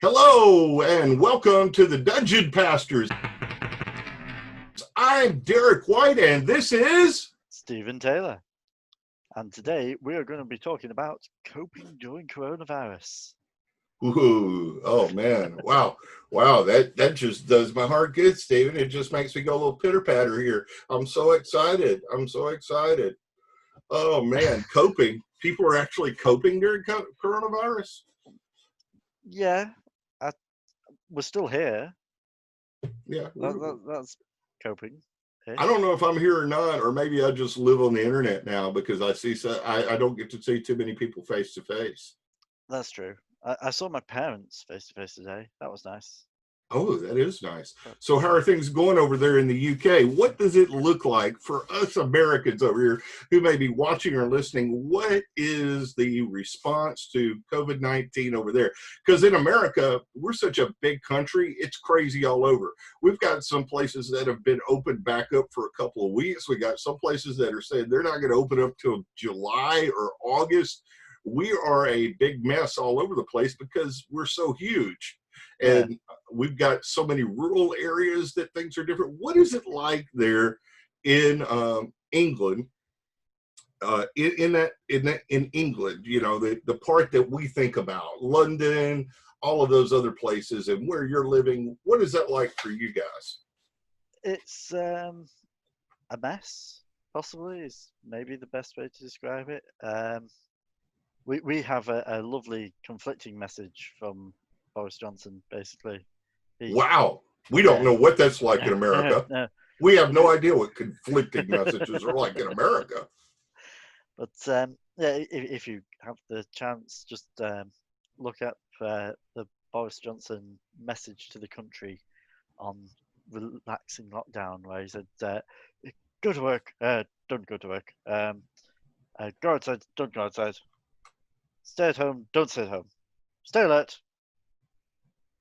Hello and welcome to the Dungeon Pastors. I'm Derek White and this is Stephen Taylor. And today we are going to be talking about coping during coronavirus. Ooh, oh man, wow, that just does my heart good, Stephen. It just makes me go a little pitter patter here. I'm so excited. Oh man, coping. People are actually coping during coronavirus. Yeah, we're still here. Yeah, That's coping. I don't know if I'm here or not, or maybe I just live on the internet now because I don't get to see too many people face to face. That's true. I saw my parents face to face today. That was nice. Oh, that is nice. So how are things going over there in the UK? What does it look like for us Americans over here who may be watching or listening? What is the response to COVID-19 over there? Because in America, we're such a big country, it's crazy all over. We've got some places that have been opened back up for a couple of weeks. We got some places that are saying they're not going to open up till July or August. We are a big mess all over the place because we're so huge. And we've got so many rural areas that things are different. What is it like there in England? In England, you know, the part that we think about, London, all of those other places, and where you're living. What is that like for you guys? It's a mess, possibly, is maybe the best way to describe it. We have a lovely conflicting message from Boris Johnson, basically. Wow, we don't know what that's like in America. No. We have no idea what conflicting messages are like in America. But if you have the chance, just look up the Boris Johnson message to the country on relaxing lockdown, where he said, "Go to work, don't go to work. Go outside, don't go outside. Stay at home, don't stay at home. Stay alert,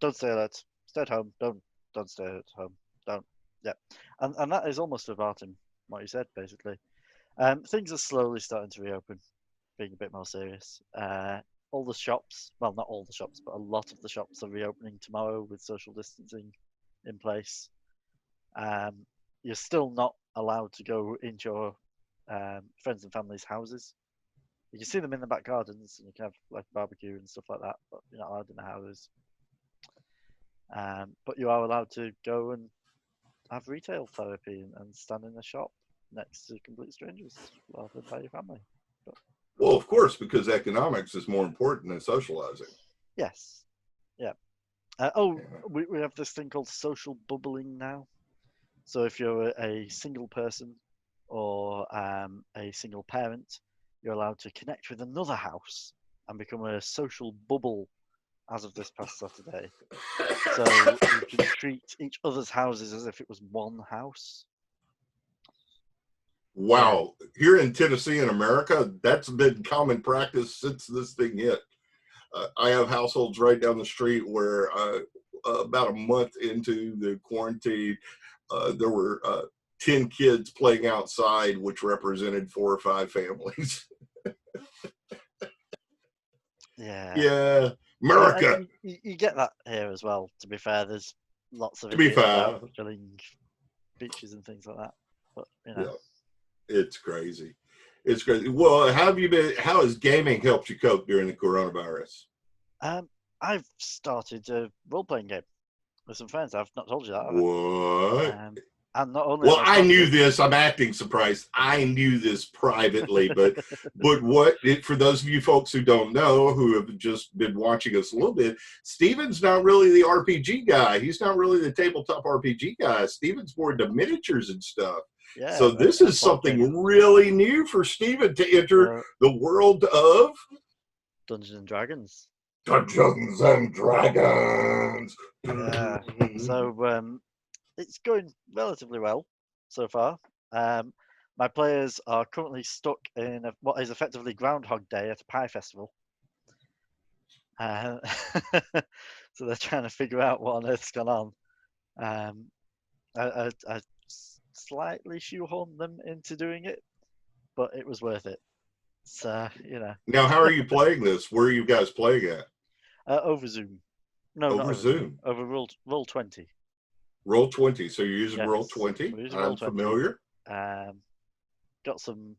don't stay alert. Stay at home, don't stay at home. Don't." Yeah, and that is almost verbatim what he said, basically. Things are slowly starting to reopen, being a bit more serious. All the shops, well, not all the shops, but a lot of the shops are reopening tomorrow with social distancing in place. You're still not allowed to go into your friends and family's houses. You can see them in the back gardens, and you can have like barbecue and stuff like that, but you're not allowed in the houses. But you are allowed to go and have retail therapy and stand in a shop next to complete strangers rather than by your family. But, well, of course, because economics is more important than socializing. Yes. Yeah. We have this thing called social bubbling now. So if you're a single person or a single parent, you're allowed to connect with another house and become a social bubble as of this past Saturday. So you can treat each other's houses as if it was one house. Wow. Yeah. Here in Tennessee in America, that's been common practice since this thing hit. I have households right down the street where about a month into the quarantine, there were 10 kids playing outside, which represented 4 or 5 families. Yeah. America. You get that here as well, to be fair. There's lots of filling beaches and things like that. But, you know. Yeah. It's crazy. It's crazy. Well, how has gaming helped you cope during the coronavirus? I've started a role-playing game with some friends. I've not told you that. What? And not only well, I knew this. I'm acting surprised. I knew this privately, but for those of you folks who don't know, who have just been watching us a little bit, Steven's not really the RPG guy. He's not really the tabletop RPG guy. Steven's more into miniatures and stuff. Yeah, so this is something really new for Steven to enter the world of Dungeons and Dragons. Dungeons and Dragons. Yeah. So it's going relatively well so far. My players are currently stuck in what is effectively Groundhog Day at a pie festival. So they're trying to figure out what on earth's gone on. I slightly shoehorned them into doing it, but it was worth it. So, you know. Now, how are you playing this? Where are you guys playing at? Over Zoom. No, not over over Zoom. Zoom? Over Roll20. Roll20. So you're using Yes, Roll20. we're using I'm Roll20. familiar. Got some.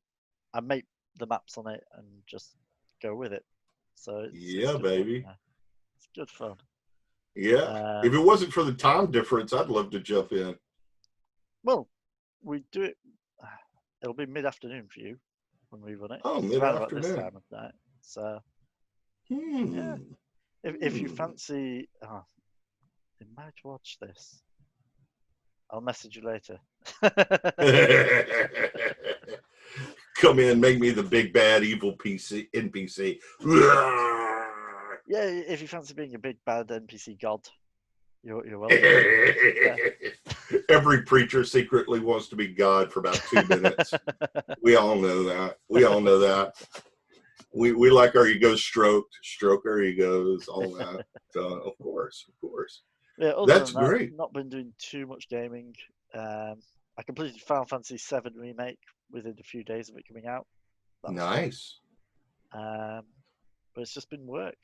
I make the maps on it and just go with it. So it's Yeah, good fun. baby. Yeah. It's good fun. Yeah. If it wasn't for the time difference, I'd love to jump in. Well, we do it. It'll be mid-afternoon for you when we run it. Oh, It's around about this mid-afternoon. time of night. So yeah, Hmm. if you fancy, you might watch this. I'll message you later. Come in, make me the big bad evil NPC. Yeah, if you fancy being a big bad NPC god, you're welcome. Yeah. Every preacher secretly wants to be God for about 2 minutes. We all know that. We all know that. We like our egos stroked, stroke our egos, all that. Of course, of course. Yeah, other That's than that, great. not been doing too much gaming. I completed Final Fantasy VII Remake within a few days of it coming out. That was Nice. fun. But it's just been work,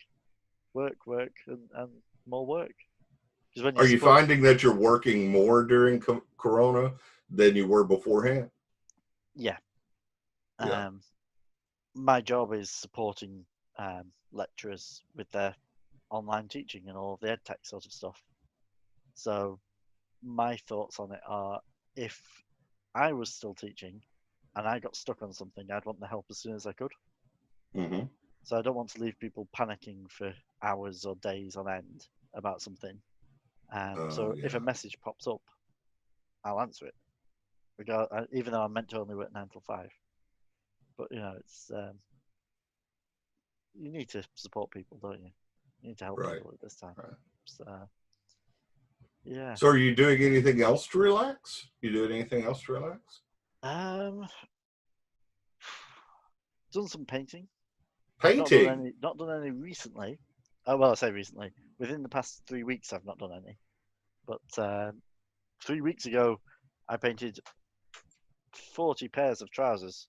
and more work. Because when Are you're you supposed, finding that you're working more during Corona than you were beforehand? yeah, Yeah. my job is supporting lecturers with their online teaching and all of the edtech sort of stuff. So my thoughts on it are, if I was still teaching and I got stuck on something, I'd want the help as soon as I could. Mm-hmm. So I don't want to leave people panicking for hours or days on end about something. So if a Yeah. message pops up, I'll answer it, even though I'm meant to only work 9 till 5. But it's you need to support people, don't you? You need to help Right. people at this time. Right. So yeah. So are you doing anything else to relax? You doing anything else to relax? Um, done some painting. Painting. Not done any recently. Oh well, I say recently. Within the past 3 weeks, I've not done any. But 3 weeks ago, I painted 40 pairs of trousers.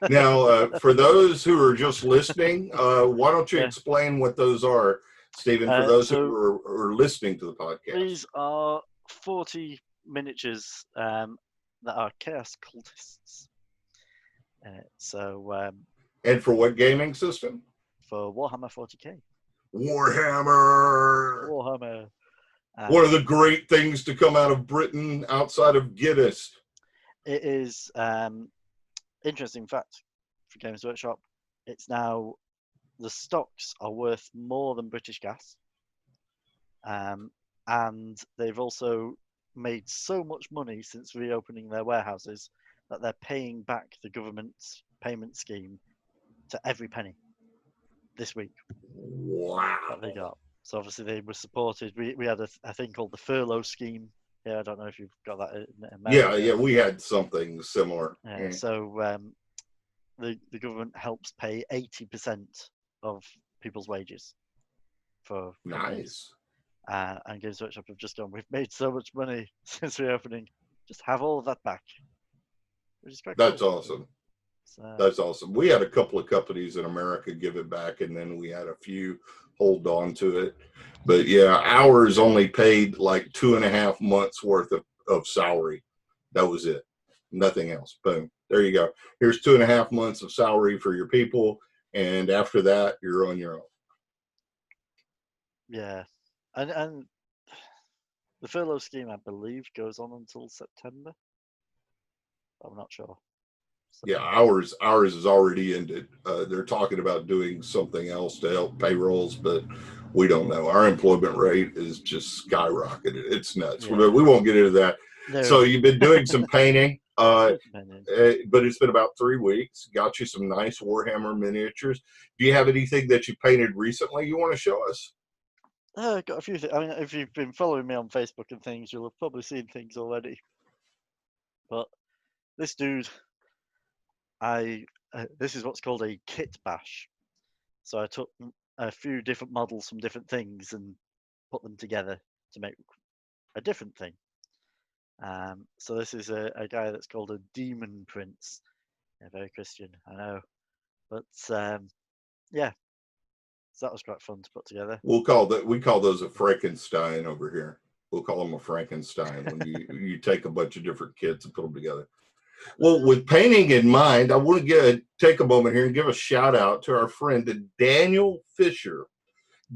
Now, for those who are just listening, why don't you Yeah. explain what those are, Stephen, for those So who are listening to the podcast? these are 40 miniatures that are chaos cultists. And for what gaming system? For Warhammer 40k. Warhammer. Warhammer. One of the great things to come out of Britain outside of Guinness. It is interesting fact for Games Workshop. It's now the stocks are worth more than British Gas, and they've also made so much money since reopening their warehouses that they're paying back the government's payment scheme to every penny this week. Wow. That they got. So obviously they were supported. We had a thing called the furlough scheme. Yeah, I don't know if you've got that in America. Yeah, we had something similar. So the government helps pay 80% of people's wages for companies. Nice. And Games Workshop have just gone, we've made so much money since reopening, just have all of that back, which is quite cool. That's awesome. So, That's awesome. We had a couple of companies in America give it back, and then we had a few hold on to it. But yeah, ours only paid like 2.5 months worth of salary. That was it. Nothing else. Boom. There you go. Here's 2.5 months of salary for your people. And after that, you're on your own. yeah. And the furlough scheme, I believe, goes on until September. I'm not sure. So, Yeah, ours is already ended. They're talking about doing something else to help payrolls, but we don't know. Our employment rate is just skyrocketed. It's nuts. yeah. We won't get into that. No. So you've been doing some painting, but Depending. it's been about 3 weeks. Got you some nice Warhammer miniatures. Do you have anything that you painted recently you want to show us? I got a few things. I mean, if you've been following me on Facebook and things, you'll have probably seen things already. But this dude, this is what's called a kit bash. So I took a few different models from different things and put them together to make a different thing. So this is a guy that's called a demon prince. Yeah, very Christian, I know. But yeah, So that was quite fun to put together. We call those a Frankenstein over here. We'll call them a Frankenstein when you take a bunch of different kits and put them together. Well, with painting in mind, I want to take a moment here and give a shout out to our friend Daniel Fisher.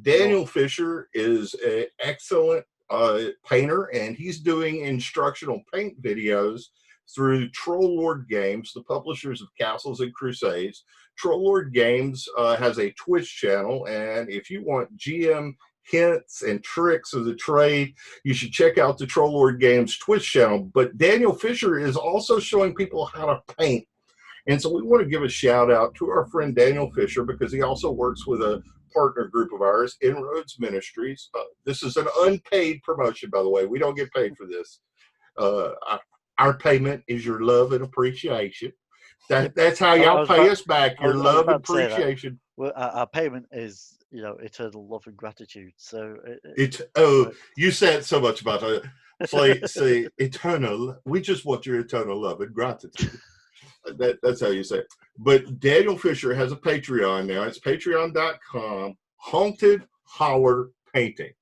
Daniel Fisher is an excellent painter, and he's doing instructional paint videos through Troll Lord Games, the publishers of Castles and Crusades. Troll Lord Games has a Twitch channel, and if you want GM hints and tricks of the trade, you should check out the Troll Lord Games Twitch channel. But Daniel Fisher is also showing people how to paint. And so we want to give a shout out to our friend Daniel Fisher, because he also works with a partner group of ours, Inroads Ministries. This is an unpaid promotion, by the way. We don't get paid for this. Our payment is your love and appreciation. That's how y'all pay us back, your love and appreciation. Well, our payment is, eternal love and gratitude. So you said so much about it. Say eternal. We just want your eternal love and gratitude. That's how you say it. But Daniel Fisher has a Patreon now. It's patreon.com, Haunted Holler Painting.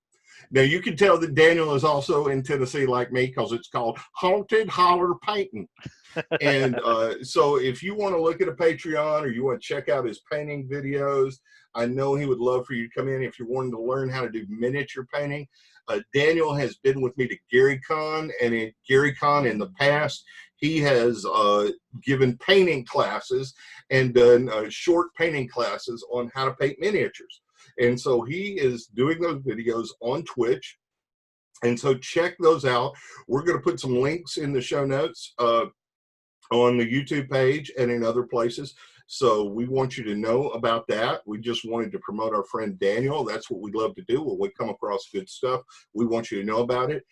Now, you can tell that Daniel is also in Tennessee like me, because it's called Haunted Holler Painting. And so if you want to look at a Patreon, or you want to check out his painting videos, I know he would love for you to come in if you're wanting to learn how to do miniature painting. Daniel has been with me to GaryCon, and at GaryCon in the past, he has given painting classes and done short painting classes on how to paint miniatures. And so he is doing those videos on Twitch. And so check those out. We're going to put some links in the show notes on the YouTube page and in other places. So we want you to know about that. We just wanted to promote our friend Daniel. That's what we love to do. When we come across good stuff, we want you to know about it.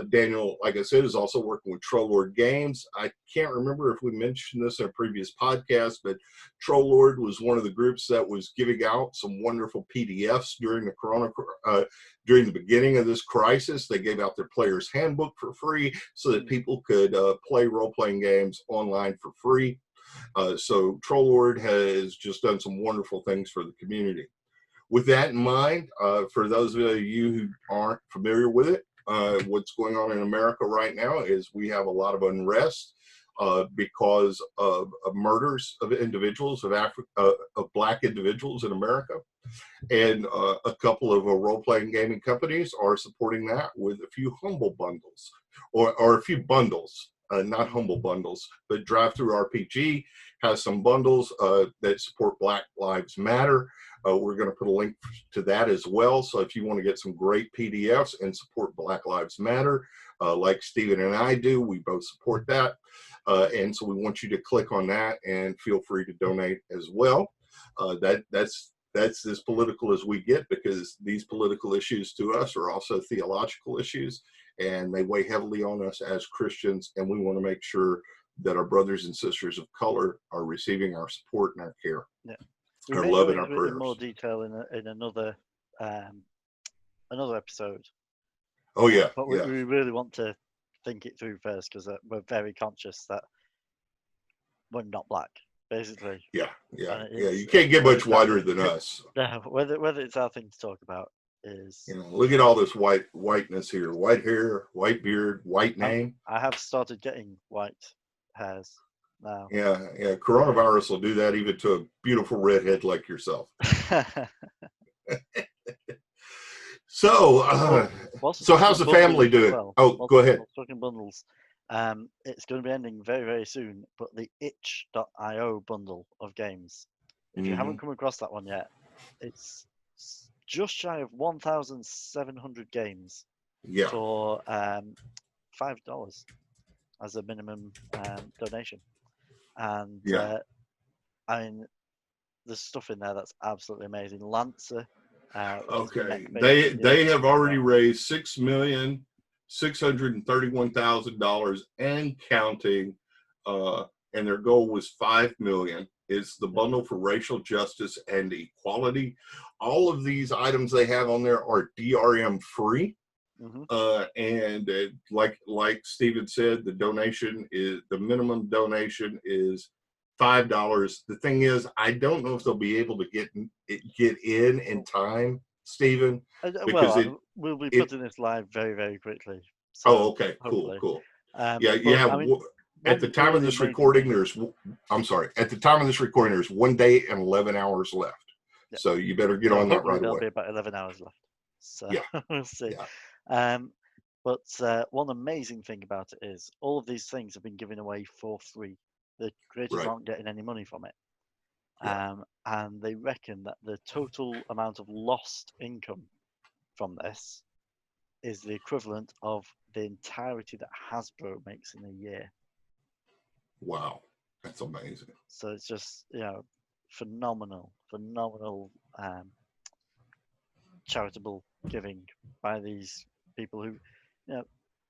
Daniel, like I said, is also working with Troll Lord Games. I can't remember if we mentioned this in a previous podcast, but Troll Lord was one of the groups that was giving out some wonderful PDFs during the beginning of this crisis. They gave out their player's handbook for free so that people could play role-playing games online for free. So Troll Lord has just done some wonderful things for the community. With that in mind, for those of you who aren't familiar with it, what's going on in America right now is we have a lot of unrest because of murders of individuals, of Black individuals in America. And a couple of role-playing gaming companies are supporting that with a few humble bundles, or a few bundles. Not humble bundles, but Drive Through RPG has some bundles that support Black Lives Matter. We're going to put a link to that as well. So if you want to get some great PDFs and support Black Lives Matter, like Stephen and I do, we both support that. And so we want you to click on that and feel free to donate as well. That's as political as we get, because these political issues to us are also theological issues, and they weigh heavily on us as Christians, and we want to make sure that our brothers and sisters of color are receiving our support and our care, our love and our prayers. In more detail in another episode. Oh yeah, but we really want to think it through first, because we're very conscious that we're not Black. Basically, yeah. You can't get much whiter than us. No, whether it's our thing to talk about is. Look at all this whiteness here: white hair, white beard, white name. I have started getting white hairs now. Yeah. Coronavirus will do that even to a beautiful redhead like yourself. So how's the family doing? Go ahead. Talking bundles. It's going to be ending very, very soon, but the itch.io bundle of games, if you haven't come across that one yet, it's just shy of 1,700 games for $5 as a minimum donation. And I mean, there's stuff in there that's absolutely amazing. Lancer. Okay, they have already raised $6,631,000 and counting, and their goal was $5 million. It's the bundle for racial justice and equality. All of these items they have on there are DRM free, and like Stephen said, the minimum donation is $5. The thing is, I don't know if they'll be able to get in time, Stephen, because We'll be it. putting this live very, very quickly. Oh, So okay, cool, hopefully, cool. Yeah, you but have I mean, at the one time of really this amazing recording, thing. I'm sorry. At the time of this recording, there's 1 day and 11 hours left. Yeah. So you better get So on that hopefully right there'll away. be about 11 hours left. So Yeah, we'll see. yeah, But one amazing thing about it is all of these things have been given away for free. The creators right, aren't getting any money from it. yeah. And they reckon that the total amount of lost income from this is the equivalent of the entirety that Hasbro makes in a year. Wow, that's amazing. So it's just, phenomenal charitable giving by these people who,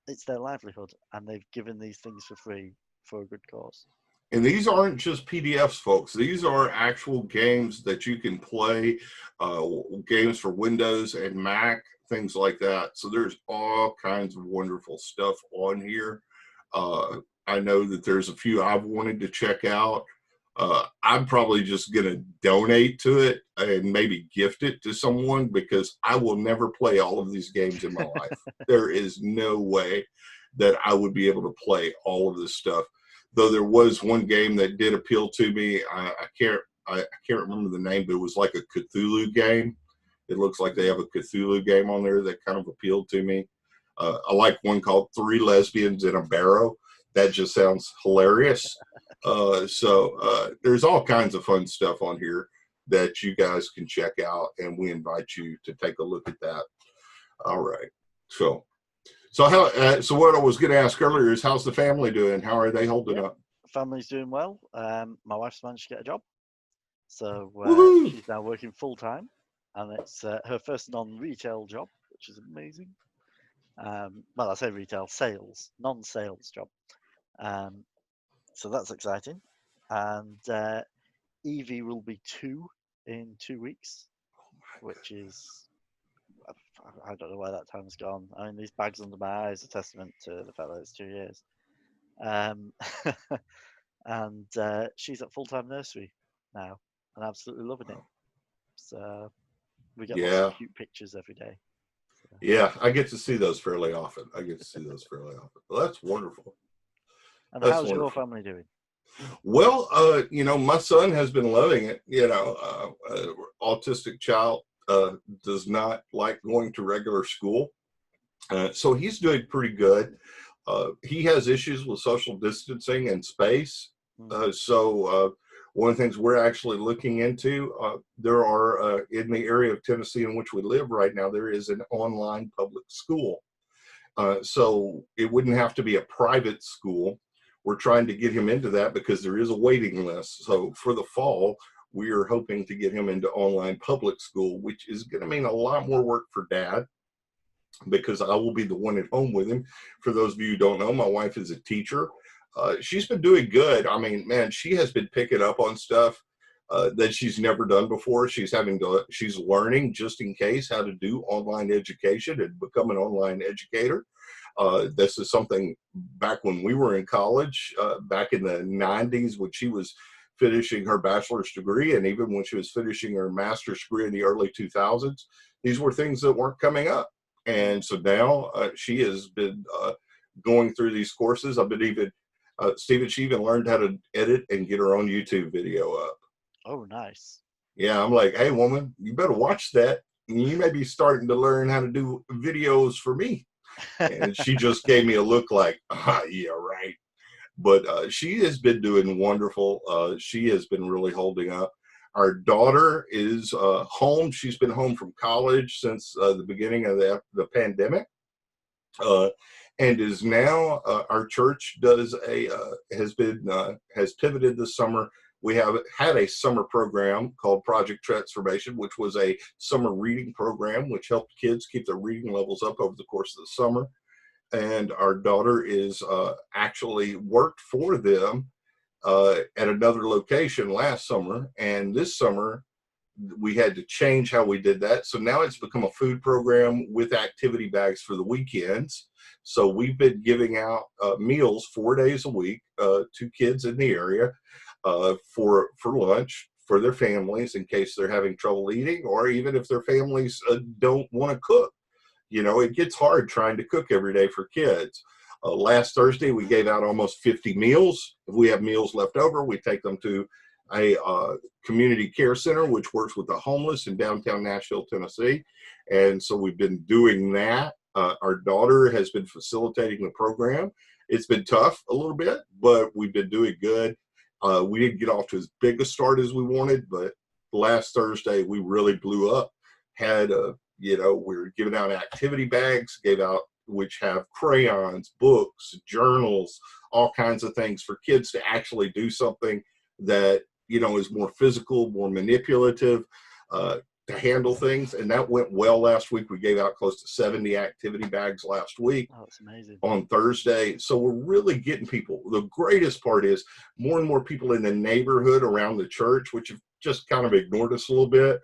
it's their livelihood, and they've given these things for free for a good cause. And these aren't just PDFs, folks. These are actual games that you can play, games for Windows and Mac, things like that. So there's all kinds of wonderful stuff on here. I know that there's a few I've wanted to check out. I'm probably just going to donate to it and maybe gift it to someone, because I will never play all of these games in my life. There is no way that I would be able to play all of this stuff. Though there was one game that did appeal to me. I can't remember the name, but it was like a Cthulhu game. It looks like they have a Cthulhu game on there that kind of appealed to me. I like one called Three Lesbians in a Barrow. That just sounds hilarious. So there's all kinds of fun stuff on here that you guys can check out, and we invite you to take a look at that. All right. So how? So what I was going to ask earlier is, how's the family doing? How are they holding up? Family's doing well. My wife's managed to get a job, so she's now working full time, and it's her first non-retail job, which is amazing. Well, I say retail, sales, non-sales job. So that's exciting. And Evie will be 2 in 2 weeks, which is, I don't know where that time's gone. I mean, these bags under my eyes are testament to the fact that it's 2 years. And she's at full-time nursery now and absolutely loving it. So we get lots of cute pictures every day. So. Yeah, I get to see those fairly often. Well, that's wonderful. And how's your family doing? Well, my son has been loving it. Autistic child does not like going to regular school. So he's doing pretty good. He has issues with social distancing and space. So one of the things we're actually looking into, there are in the area of Tennessee in which we live right now, there is an online public school. So it wouldn't have to be a private school. We're trying to get him into that because there is a waiting list. So for the fall, we are hoping to get him into online public school, which is going to mean a lot more work for Dad, because I will be the one at home with him. For those of you who don't know, my wife is a teacher. She's been doing good. I mean, man, she has been picking up on stuff that she's never done before. She's learning, just in case, how to do online education and become an online educator. This is something back when we were in college, back in the 90s, when she was finishing her bachelor's degree, and even when she was finishing her master's degree in the early 2000s, these were things that weren't coming up. And so now she has been going through these courses. I've been even, Stephen, she even learned how to edit and get her own YouTube video up. Oh, nice. Yeah, I'm like, hey, woman, you better watch that. You may be starting to learn how to do videos for me. And she just gave me a look like, yeah, right. But she has been doing wonderful. She has been really holding up. Our daughter is home. She's been home from college since the beginning of the pandemic, and is now. Our church has pivoted this summer. We have had a summer program called Project Transformation, which was a summer reading program which helped kids keep their reading levels up over the course of the summer. And our daughter is actually worked for them at another location last summer, and this summer we had to change how we did that. So now it's become a food program with activity bags for the weekends. So we've been giving out meals 4 days a week to kids in the area. for lunch for their families in case they're having trouble eating, or even if their families don't want to cook. You know, it gets hard trying to cook every day for kids. Last Thursday, we gave out almost 50 meals. If we have meals left over, we take them to a community care center, which works with the homeless in downtown Nashville, Tennessee. And so we've been doing that. Our daughter has been facilitating the program. It's been tough a little bit, but we've been doing good. We didn't get off to as big a start as we wanted, but last Thursday we really blew up. Had we were giving out activity bags, gave out which have crayons, books, journals, all kinds of things for kids to actually do something that is more physical, more manipulative, to handle things. And that went well last week. We gave out close to 70 activity bags last week. Oh, that's amazing. On Thursday. So we're really getting people. The greatest part is more and more people in the neighborhood around the church, which have just kind of ignored us a little bit,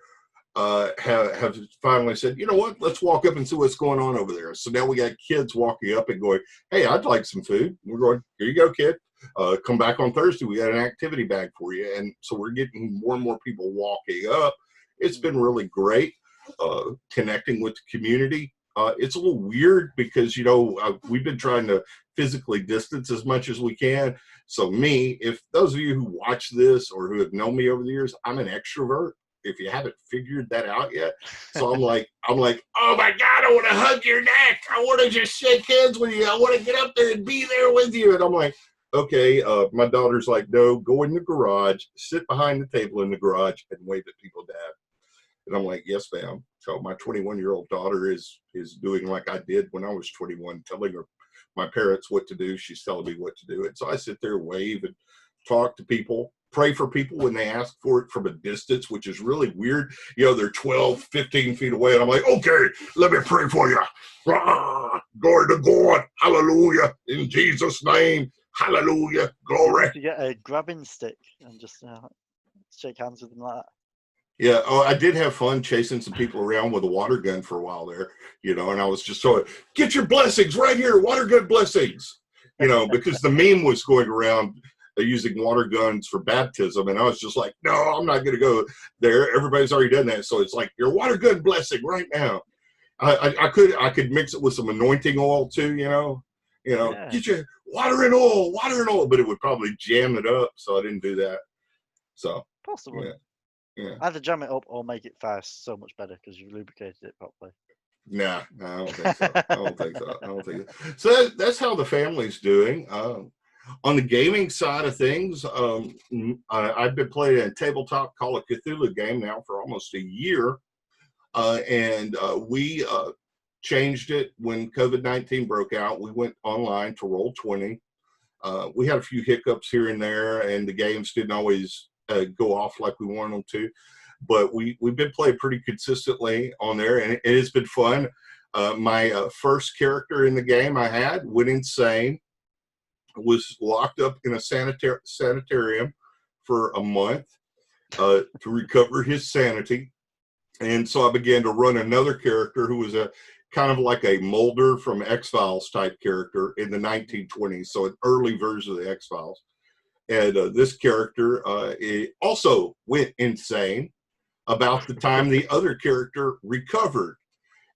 have finally said, you know what, let's walk up and see what's going on over there. So now we got kids walking up and going, hey, I'd like some food. We're going, here you go, kid. Come back on Thursday. We got an activity bag for you. And so we're getting more and more people walking up. It's been really great, connecting with the community. It's a little weird because, we've been trying to physically distance as much as we can. So if those of you who watch this or who have known me over the years, I'm an extrovert. If you haven't figured that out yet. So I'm like, oh my God, I want to hug your neck. I want to just shake hands with you. I want to get up there and be there with you. And I'm like, okay. My daughter's like, no, go in the garage, sit behind the table in the garage and wave at people, Dad. And I'm like, yes, ma'am. So my 21-year-old daughter is doing like I did when I was 21, telling her my parents what to do. She's telling me what to do. And so I sit there, wave and talk to people, pray for people when they ask for it from a distance, which is really weird. They're 12, 15 feet away. And I'm like, okay, let me pray for you. Glory to God. Hallelujah. In Jesus' name. Hallelujah. Glory. You get a grabbing stick and just shake hands with them like that. Yeah. Oh, I did have fun chasing some people around with a water gun for a while there, and I was just so get your blessings right here, water gun blessings, because the meme was going around using water guns for baptism. And I was just like, no, I'm not going to go there. Everybody's already done that. So it's like your water gun blessing right now. I could mix it with some anointing oil too, Yeah. Get your water and oil, but it would probably jam it up. So I didn't do that. So Possibly. Yeah. Either jam it up or make it fast so much better because you've lubricated it properly. Nah, I don't think so. I don't think so. So that's how the family's doing. On the gaming side of things, I've been playing a tabletop Call of Cthulhu game now for almost a year. And we changed it when COVID-19 broke out. We went online to Roll20. We had a few hiccups here and there, and the games didn't always go off like we wanted them to. But we've been playing pretty consistently on there, and it has been fun. My first character in the game I had went insane, was locked up in a sanitarium for a month to recover his sanity. And so I began to run another character who was a kind of like a Mulder from X-Files type character in the 1920s, so an early version of the X-Files. And this character also went insane about the time the other character recovered.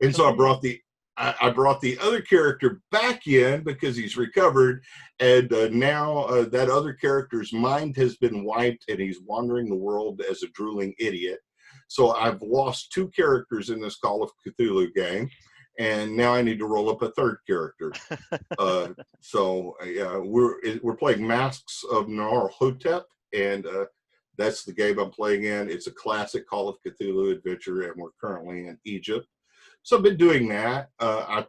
And so I brought the other character back in because he's recovered, and now that other character's mind has been wiped and he's wandering the world as a drooling idiot. So I've lost two characters in this Call of Cthulhu game, and now I need to roll up a third character. We're playing Masks of Nar-Hotep, and that's the game I'm playing in. It's a classic Call of Cthulhu adventure, and we're currently in Egypt. So I've been doing that. I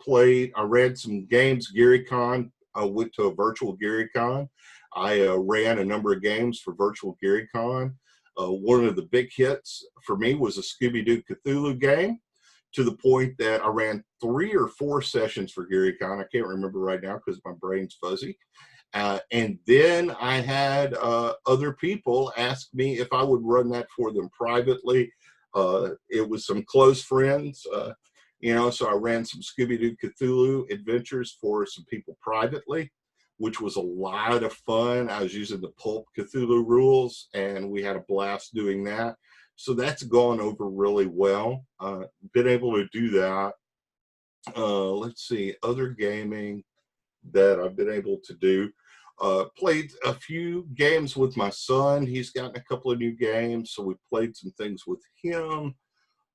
ran some games, GaryCon. I went to a virtual GaryCon. I ran a number of games for virtual GaryCon. One of the big hits for me was a Scooby-Doo Cthulhu game, to the point that I ran 3 or 4 sessions for GaryCon. I can't remember right now because my brain's fuzzy. And then I had other people ask me if I would run that for them privately. It was some close friends. So I ran some Scooby-Doo Cthulhu adventures for some people privately. which was a lot of fun. I was using the Pulp Cthulhu rules, and we had a blast doing that. So that's gone over really well. Been able to do that. Let's see, other gaming that I've been able to do. Played a few games with my son. He's gotten a couple of new games, so we played some things with him.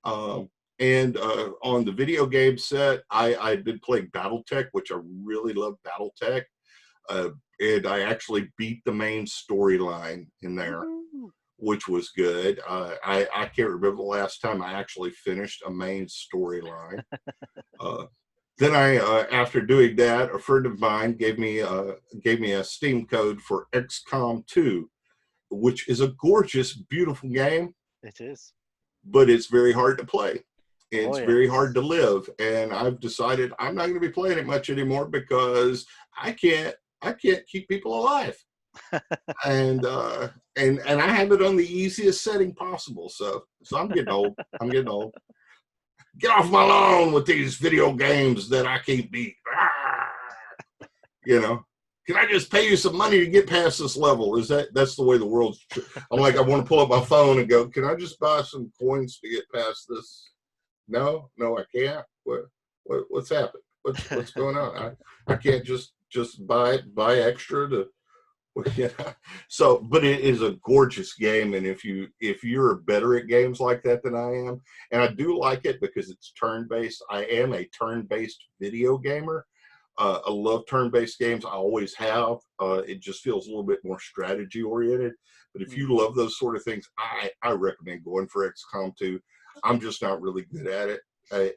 And on the video game set, I've been playing BattleTech, which I really love BattleTech. And I actually beat the main storyline in there, which was good. I can't remember the last time I actually finished a main storyline. Then after doing that, a friend of mine gave me a Steam code for XCOM 2, which is a gorgeous, beautiful game. It is, but it's very hard to play. It's yes. very hard to live, and I've decided I'm not going to be playing it much anymore because I can't keep people alive. and I have it on the easiest setting possible. So I'm getting old. I'm getting old. Get off my lawn with these video games that I can't beat. You know, can I just pay you some money to get past this level? That's the way the world's. I'm like, I want to pull up my phone and go, can I just buy some coins to get past this? No, I can't. What's happened? What's going on? I can't just buy extra to. So, but it is a gorgeous game, and if you're better at games like that than I am, and I do like it because it's turn-based. I am a turn-based video gamer. I love turn-based games. I always have. It just feels a little bit more strategy-oriented. But if you love those sort of things, I recommend going for XCOM 2. I'm just not really good at it,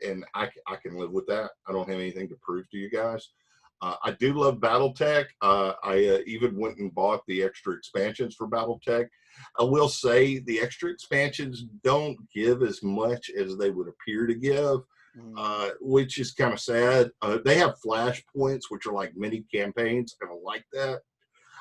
and I can live with that. I don't have anything to prove to you guys. I do love BattleTech. I even went and bought the extra expansions for BattleTech. I will say the extra expansions don't give as much as they would appear to give, which is kind of sad. They have flashpoints, which are like mini campaigns, and I like that.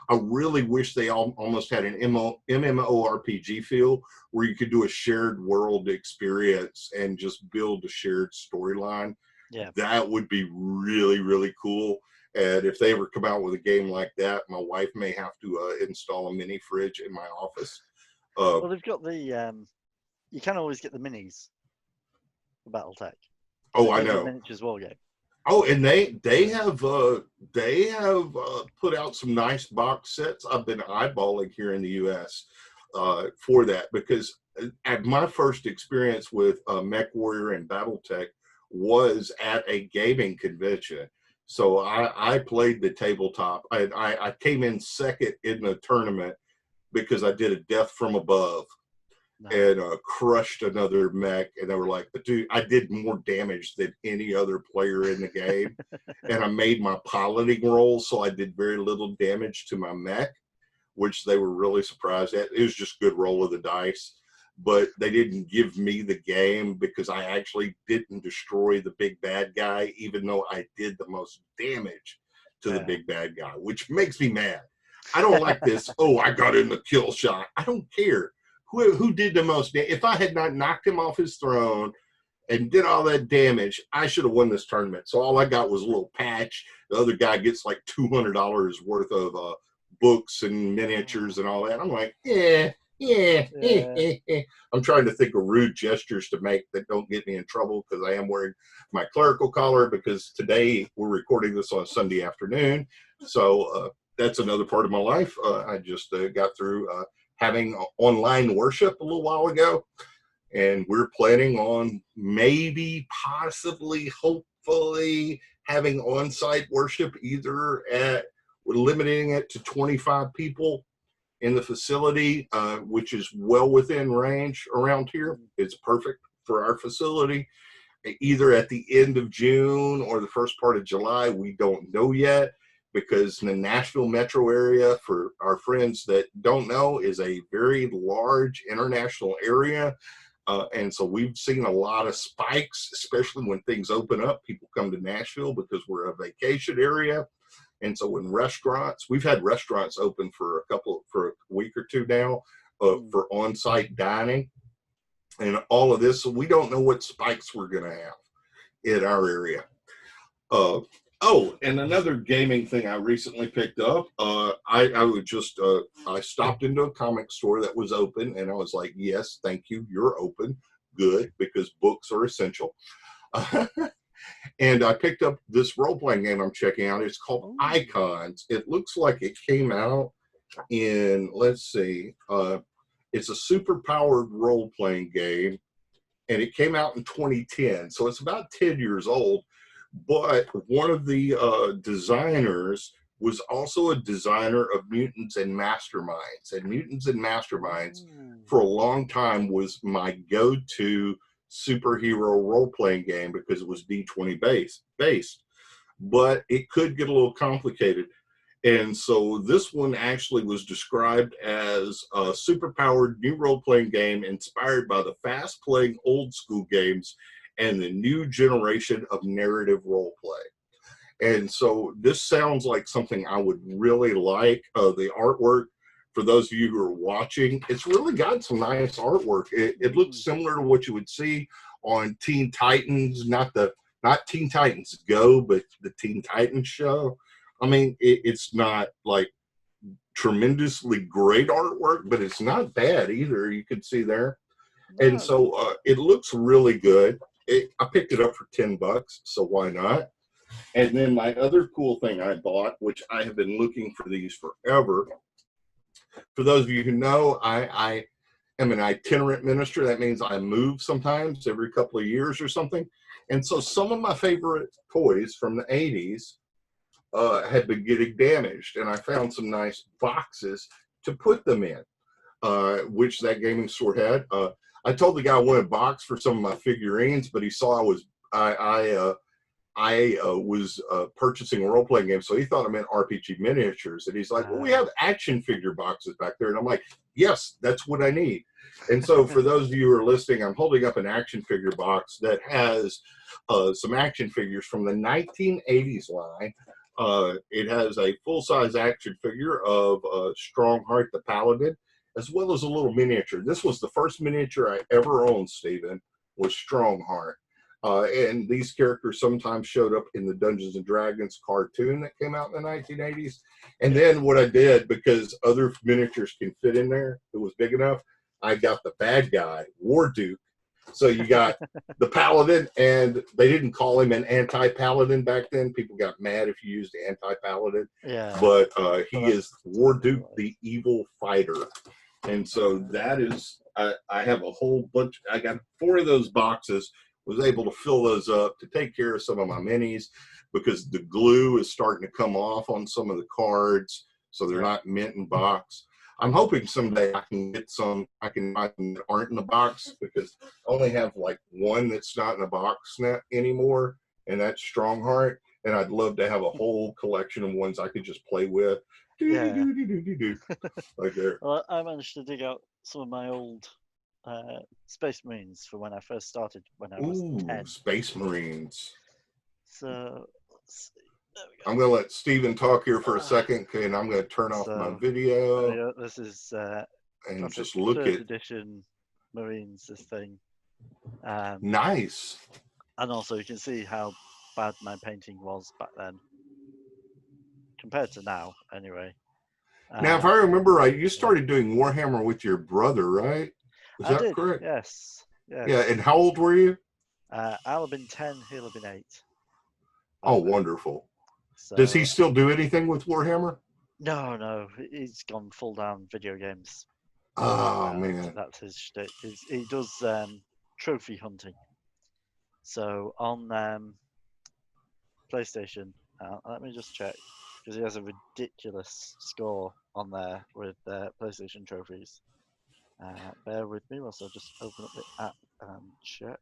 I really wish they almost had an MMORPG feel where you could do a shared world experience and just build a shared storyline. Yeah. That would be really, really cool. And if they ever come out with a game like that, my wife may have to install a mini fridge in my office. Well, they've got the you can always get the minis for BattleTech. Oh, I know. Miniatures war game. Oh, and they have put out some nice box sets. I've been eyeballing here in the U.S. For that, because at my first experience with MechWarrior and BattleTech was at a gaming convention. So I played the tabletop. I came in second in the tournament because I did a death from above. And crushed another mech, and they were like, dude, I did more damage than any other player in the game. And I made my piloting roll, so I did very little damage to my mech, which they were really surprised at. It was just good roll of the dice, but they didn't give me the game because I actually didn't destroy the big bad guy, even though I did the most damage to the big bad guy, which makes me mad. I don't like this. Oh, I got in the kill shot. I don't care. Who did the most damage? If I had not knocked him off his throne and did all that damage, I should have won this tournament. So all I got was a little patch. The other guy gets like $200 worth of books and miniatures and all that. I'm like, yeah. I'm trying to think of rude gestures to make that don't get me in trouble because I am wearing my clerical collar because today we're recording this on Sunday afternoon. So that's another part of my life. I just got through having online worship a little while ago, and we're planning on maybe, possibly, hopefully having on-site worship, either we're limiting it to 25 people in the facility, which is well within range around here. It's perfect for our facility, either at the end of June or the first part of July. We don't know yet, because the Nashville metro area, for our friends that don't know, is a very large international area. And so we've seen a lot of spikes, especially when things open up. People come to Nashville because we're a vacation area. And so when we've had restaurants open for a week or two now for on-site dining and all of this. So we don't know what spikes we're going to have in our area. Oh, and another gaming thing I recently picked up. I would just I stopped into a comic store that was open, and I was like, "Yes, thank you, you're open, good," because books are essential. And I picked up this role playing game I'm checking out. It's called Oh, Icons. It looks like it came out in, let's see, it's a super powered role playing game, and it came out in 2010. So it's about 10 years old. But one of the designers was also a designer of Mutants and Masterminds. And Mutants and Masterminds, ooh, for a long time, was my go to superhero role playing game because it was D20 based. But it could get a little complicated. And so this one actually was described as a superpowered new role playing game inspired by the fast playing old school games and the new generation of narrative role play. And so this sounds like something I would really like. The artwork, for those of you who are watching, it's really got some nice artwork. It looks similar to what you would see on Teen Titans, not Teen Titans Go, but the Teen Titans show. I mean, it's not like tremendously great artwork, but it's not bad either. You can see there. And no, so it looks really good. I picked it up for $10, so why not? And then my other cool thing I bought, which I have been looking for these forever. For those of you who know, I am an itinerant minister. That means I move sometimes every couple of years or something. And so some of my favorite toys from the 80s had been getting damaged, and I found some nice boxes to put them in, which that gaming store had. I told the guy I wanted a box for some of my figurines, but he saw I was purchasing a role playing game, so he thought I meant RPG miniatures, and he's like, "Well, we have action figure boxes back there," and I'm like, "Yes, that's what I need." And so, for those of you who are listening, I'm holding up an action figure box that has some action figures from the 1980s line. It has a full-size action figure of Strongheart the Paladin, as well as a little miniature. This was the first miniature I ever owned, Stephen, was Strongheart. And these characters sometimes showed up in the Dungeons and Dragons cartoon that came out in the 1980s. And then what I did, because other miniatures can fit in there, it was big enough, I got the bad guy, War Duke. So you got the Paladin, and they didn't call him an anti-Paladin back then. People got mad if you used anti-Paladin. yeah, But he well, is War that's Duke, the evil fighter. And so that is, I have a whole bunch, I got 4 of those boxes, was able to fill those up to take care of some of my minis because the glue is starting to come off on some of the cards, so they're not mint in box. I'm hoping someday I can get some, I can buy them that aren't in the box, because I only have like one that's not in a box anymore, and that's Strongheart. And I'd love to have a whole collection of ones I could just play with. yeah. Like there. Well, I managed to dig out some of my old Space Marines for when I first started when I was Ooh, 10. Space Marines. So let's see. There we I'm going to let Steven talk here for a go. second, and I'm going to turn off my So there we video go. This is and classic just look third at. edition Marines. This thing, Nice. and also you can see how bad my painting was back then compared to now. Anyway, Now, if I remember right, you started doing Warhammer with your brother, right? Is I that did. correct? Yes, yes. Yeah, and how old were you? I'll have been 10. He'll have been 8. Oh, wonderful. Does he So still do anything with Warhammer? no, he's gone full down video games. Oh, man. That's his shtick. He does trophy hunting. So on PlayStation, let me just check because he has a ridiculous score on there with PlayStation trophies. Bear with me whilst I just open up the app and check.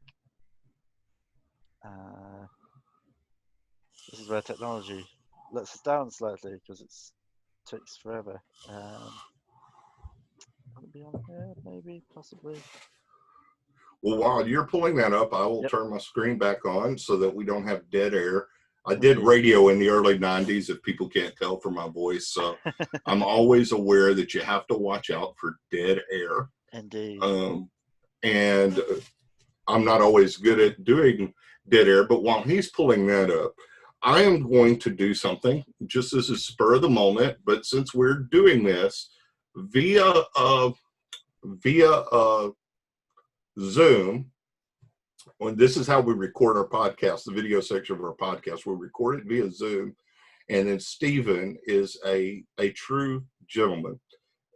This is where technology lets us down slightly because it takes forever. Will it be on here? Maybe, possibly. Well, while you're pulling that up, I will Yep. turn my screen back on so that we don't have dead air. I did radio in the early 90s, if people can't tell from my voice. So I'm always aware that you have to watch out for dead air. Indeed. And I'm not always good at doing dead air, but while he's pulling that up, I am going to do something just as a spur of the moment, but since we're doing this via Zoom, when this is how we record our podcast, the video section of our podcast, we record it via Zoom, and then Stephen is a true gentleman,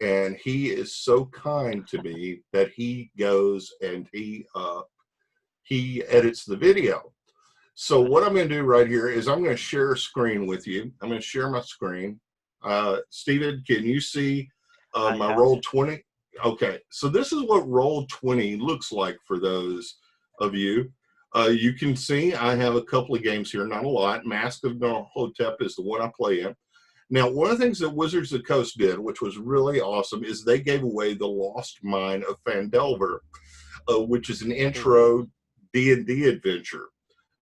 and he is so kind to me that he goes and he edits the video. So what I'm going to do right here is I'm going to share a screen with you. I'm going to share my screen. Stephen, can you see my Roll20? Okay, so this is what Roll20 looks like for those of you. You can see I have a couple of games here, not a lot. Mask of Hotep is the one I play in. Now, one of the things that Wizards of the Coast did, which was really awesome, is they gave away the Lost Mine of Phandelver, which is an intro D&D adventure.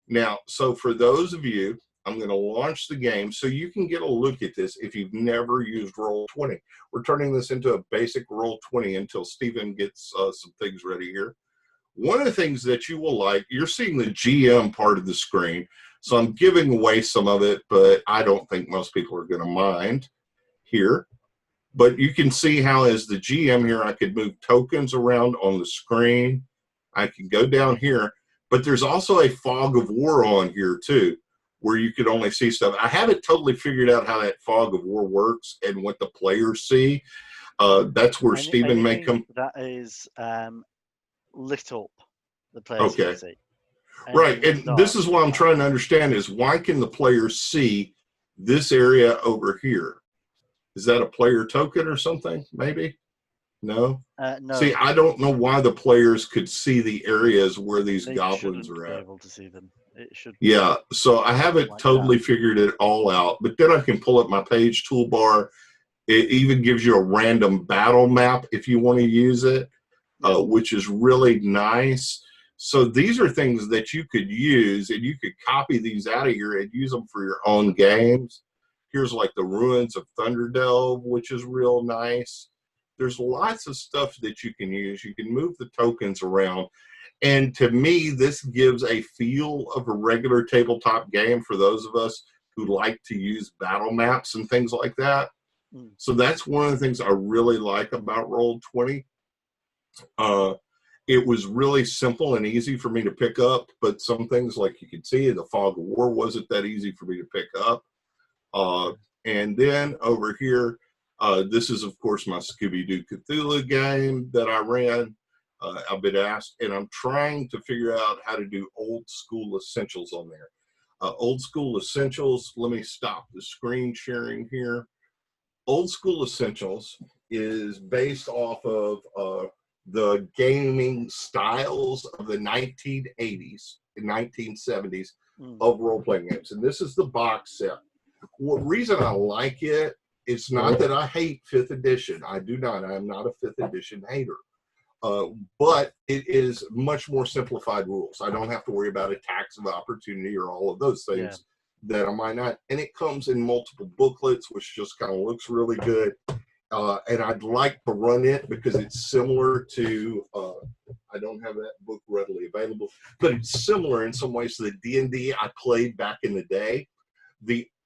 Now, so for those of you, I'm going to launch the game so you can get a look at this if you've never used Roll20. We're turning this into a basic Roll20 until Stephen gets some things ready here. One of the things that you will like, you're seeing the GM part of the screen, so I'm giving away some of it, but I don't think most people are going to mind here. But you can see how as the GM here, I could move tokens around on the screen. I can go down here. But there's also a fog of war on here too, where you could only see stuff. I haven't totally figured out how that fog of war works and what the players see. That's where Stephen may come. That is lit up. The players can see. Right, and this is what I'm trying to understand is why can the players see this area over here? Is that a player token or something, maybe? No? No. See, I don't know why the players could see the areas where these goblins are at. Be able to see them. It should. Yeah, so I haven't totally figured it all out, but then I can pull up my page toolbar. It even gives you a random battle map if you want to use it, which is really nice. So these are things that you could use, and you could copy these out of here and use them for your own games. Here's like the Ruins of Thunderdelve, which is real nice. There's lots of stuff that you can use. You can move the tokens around. And to me, this gives a feel of a regular tabletop game for those of us who like to use battle maps and things like that. So that's one of the things I really like about Roll20. It was really simple and easy for me to pick up, but some things, like you can see, the Fog of War wasn't that easy for me to pick up. And then over here, this is, of course, my Scooby-Doo Cthulhu game that I ran. I've been asked, and I'm trying to figure out how to do old school essentials on there. Old school essentials, let me stop the screen sharing here. Old school essentials is based off of the gaming styles of the 1980s and 1970s of role-playing games. And this is the box set. What reason I like it, it's not that I hate 5th edition. I do not. I am not a 5th edition hater. But it is much more simplified rules. I don't have to worry about attacks of opportunity or all of those things that I might not. And it comes in multiple booklets, which just kind of looks really good. And I'd like to run it because it's similar to, I don't have that book readily available, but it's similar in some ways to the D&D I played back in the day.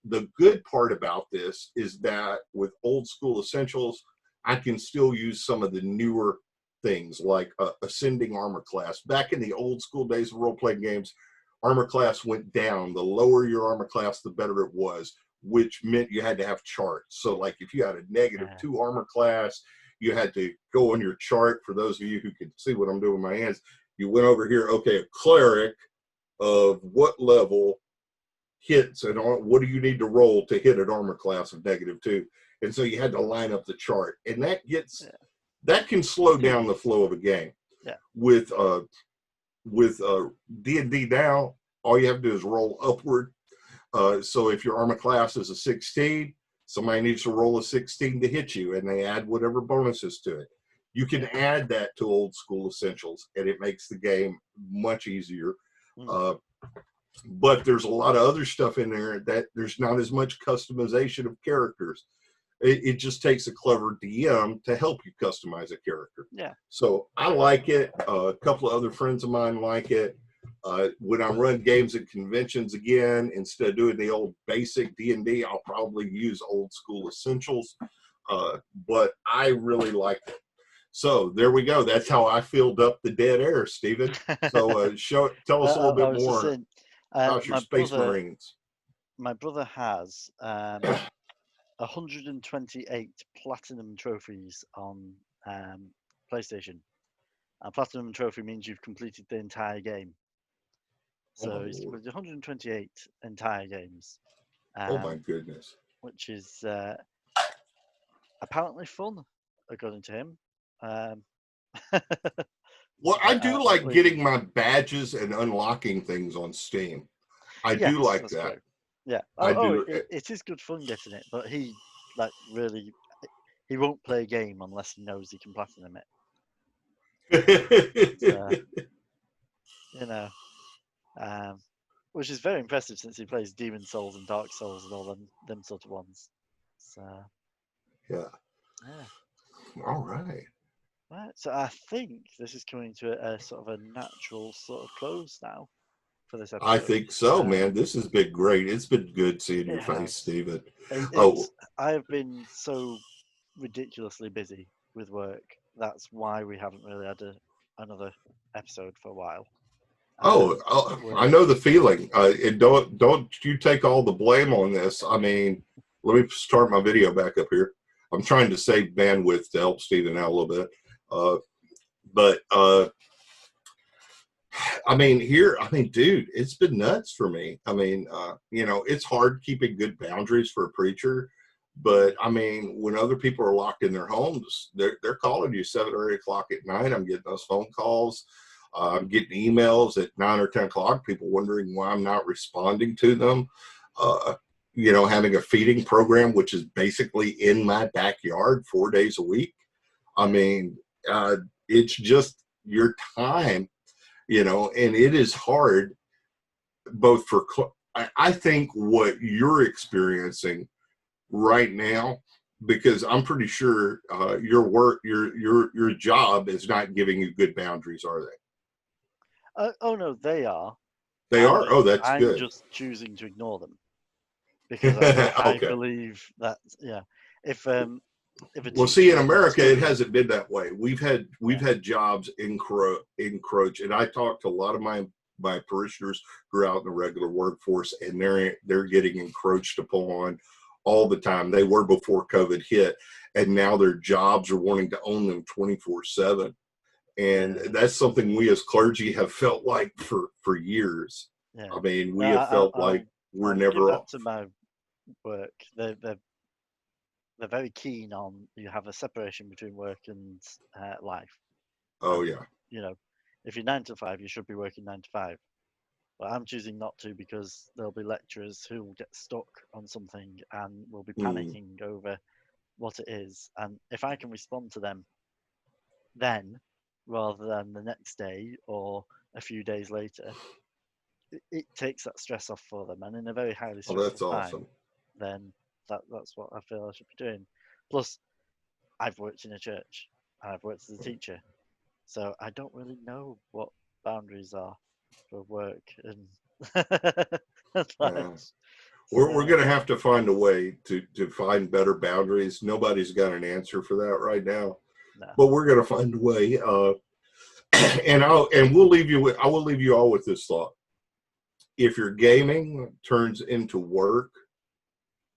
The good part about this is that with old school essentials, I can still use some of the newer things like ascending armor class. Back in the old school days of role-playing games, armor class went down. The lower your armor class, the better it was, which meant you had to have charts. So like if you had a -2 armor class, you had to go on your chart. For those of you who can see what I'm doing with my hands, you went over here, okay, a cleric of what level hits and what do you need to roll to hit an armor class of -2? And so you had to line up the chart, and that gets that can slow down the flow of a game. With D&D now, all you have to do is roll upward. So if your armor class is a 16, somebody needs to roll a 16 to hit you, and they add whatever bonuses to it. You can add that to old school essentials, and it makes the game much easier. But there's a lot of other stuff in there that there's not as much customization of characters. It just takes a clever DM to help you customize a character. So I like it. A couple of other friends of mine like it. When I run games at conventions again, instead of doing the old basic D&D, I'll probably use old school essentials. But I really like it. So there we go. That's how I filled up the dead air, Stephen. So tell us a little I bit was just more saying, about your Space Marines. my brother has 128 platinum trophies on PlayStation. A platinum trophy means you've completed the entire game. So he's Oh, completed 128 entire games, oh my goodness. which is apparently fun, according to him. Well, I do like Leaving. getting my badges and unlocking things on Steam. I do Yes, like that's that. true. Yeah. I do. It is good fun getting it, but he like really he won't play a game unless he knows he can platinum it. So, you know, which is very impressive since he plays Demon Souls and Dark Souls and all them sort of ones. So Yeah. yeah. All right. Right. So I think this is coming to a sort of a natural sort of close now for this I episode. think so, man. This has been great. It's been good seeing It your face, has. Stephen. It's I have been so ridiculously busy with work. That's why we haven't really had another episode for a while. I know the feeling. And don't you take all the blame on this. I mean, let me start my video back up here. I'm trying to save bandwidth to help Stephen out a little bit. But I mean, dude, it's been nuts for me. I mean, it's hard keeping good boundaries for a preacher. But I mean, when other people are locked in their homes, they're calling you 7 or 8 o'clock at night. I'm getting those phone calls. I'm getting emails at 9 or 10 o'clock, people wondering why I'm not responding to them. Having a feeding program, which is basically in my backyard 4 days a week. I mean, it's just your time, and it is hard both for, I think what you're experiencing right now, because I'm pretty sure your work, your job is not giving you good boundaries, are they? Oh no, they are. They are. Oh, that's I'm good. just choosing to ignore them because I Okay. believe that if a Well, see, in teacher is America, it struggling, hasn't been that way. We've had jobs encroach, and I talked to a lot of my parishioners who are out in the regular workforce, and they're getting encroached upon all the time. They were before COVID hit, and now their jobs are wanting to own them 24/7. And that's something we as clergy have felt like for years. yeah. I mean, we No, have felt like we're I'll give never that off. to my work. They're very keen on you have a separation between work and life. Oh And yeah. if you're 9 to 5, you should be working 9 to 5. But I'm choosing not to because there'll be lecturers who will get stuck on something and will be panicking over what it is. And if I can respond to them then rather than the next day or a few days later, it takes that stress off for them. And in a very highly Oh, stressful that's time, awesome. then that's what I feel I should be doing. Plus, I've worked in a church and I've worked as a teacher, so I don't really know what boundaries are for work and Yeah. life. We're So going to have to find a way to find better boundaries. Nobody's got an answer for that right now, no. but we're going to find a way. And we'll leave you with, I will leave you all with this thought. If your gaming turns into work,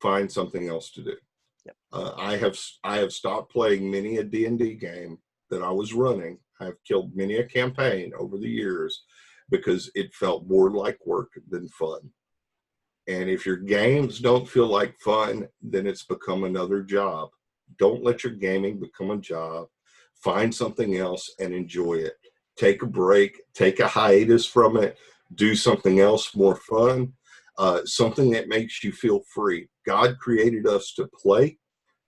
find something else to do. Yep. I have stopped playing many a D&D game that I was running. I've killed many a campaign over the years because it felt more like work than fun. And if your games don't feel like fun, then it's become another job. Don't let your gaming become a job. Find something else and enjoy it. Take a break, take a hiatus from it, do something else more fun, something that makes you feel free. God created us to play.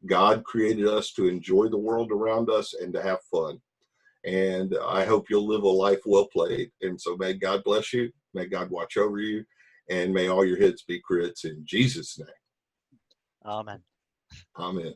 God created us to enjoy the world around us and to have fun. And I hope you'll live a life well played. And so may God bless you. May God watch over you. And may all your hits be crits in Jesus' name. Amen. Amen.